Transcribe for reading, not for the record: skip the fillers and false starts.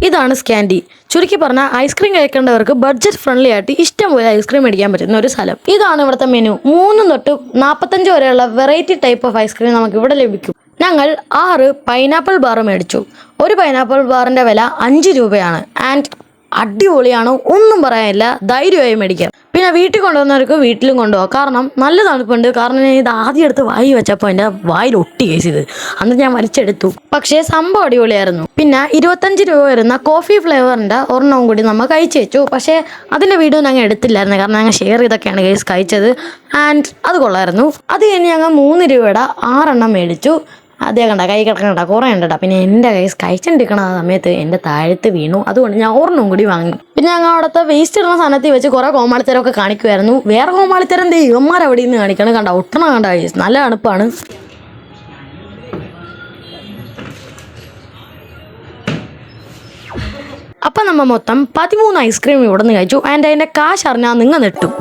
ഇതാണ് സ്കാൻഡി. ചുരുക്കി പറഞ്ഞാൽ ഐസ്ക്രീം കഴിക്കേണ്ടവർക്ക് ബഡ്ജറ്റ് ഫ്രണ്ട്ലി ആയിട്ട് ഇഷ്ടംപോലെ ഐസ്ക്രീം മേടിക്കാൻ പറ്റുന്ന ഒരു സ്ഥലം. ഇതാണ് ഇവിടുത്തെ മെനു. 3 തൊട്ട് 45 വരെയുള്ള വെറൈറ്റി ടൈപ്പ് ഓഫ് ഐസ്ക്രീം നമുക്ക് ഇവിടെ ലഭിക്കും. ഞങ്ങൾ 6 പൈനാപ്പിൾ ബാർ മേടിച്ചു. ഒരു പൈനാപ്പിൾ ബാറിന്റെ വില 5 രൂപയാണ്. ആൻഡ് അടിപൊളിയാണ്, ഒന്നും പറയാനില്ല, ധൈര്യമായി മേടിക്കാം. പിന്നെ വീട്ടിൽ കൊണ്ടുവന്നവർക്ക് വീട്ടിലും കൊണ്ടുപോകാം. കാരണം നല്ല തണുപ്പുണ്ട്. കാരണം ഞാൻ ഇത് ആദ്യം എടുത്ത് വായി വെച്ചപ്പോൾ എൻ്റെ വായിൽ ഒട്ടി കേസ് ഇത്. അന്ന് ഞാൻ വലിച്ചെടുത്തു. പക്ഷേ സംഭവം അടിപൊളിയായിരുന്നു. പിന്നെ 25 രൂപ വരുന്ന കോഫി ഫ്ലേവറിൻ്റെ ഒരെണ്ണവും കൂടി നമ്മൾ കഴിച്ചു വെച്ചു. പക്ഷേ അതിൻ്റെ വീഡിയോ ഞങ്ങൾ എടുത്തില്ലായിരുന്നു. കാരണം ഞങ്ങൾ ഷെയർ ചെയ്തൊക്കെയാണ് കേസ് കഴിച്ചത്. ആൻഡ് അത് കൊള്ളായിരുന്നു. അത് കഴിഞ്ഞ് ഞങ്ങൾ 3 രൂപയുടെ 6 എണ്ണം മേടിച്ചു. അതേ കണ്ട കൈ കിടക്കണ്ട കുറേ ഉണ്ടട്ടാ. പിന്നെ എൻ്റെ കൈസ് കഴിച്ചിട്ടിരിക്കണ സമയത്ത് എൻ്റെ താഴത്ത് വീണു. അതുകൊണ്ട് ഞാൻ ഒരെണ്ണം കൂടി വാങ്ങി. പിന്നെ ഞങ്ങൾ അവിടുത്തെ വേസ്റ്റ് ഇടുന്ന സാധനത്തിൽ വെച്ച് കുറേ കോമാളിത്തരമൊക്കെ കാണിക്കുമായിരുന്നു. വേറെ കോമാളിത്തരം എന്ത് ഇവന്മാർ അവിടെ നിന്ന് കാണിക്കണം. കണ്ട ഒട്ടണം കണ്ട കൈസ്, നല്ല തണുപ്പാണ്. അപ്പം നമ്മൾ മൊത്തം 13 ഐസ്ക്രീം ഇവിടെ നിന്ന് കഴിച്ചു. ആൻഡ് അതിൻ്റെ കാശ് അറിഞ്ഞാൽ നിങ്ങൾ നെട്ടും.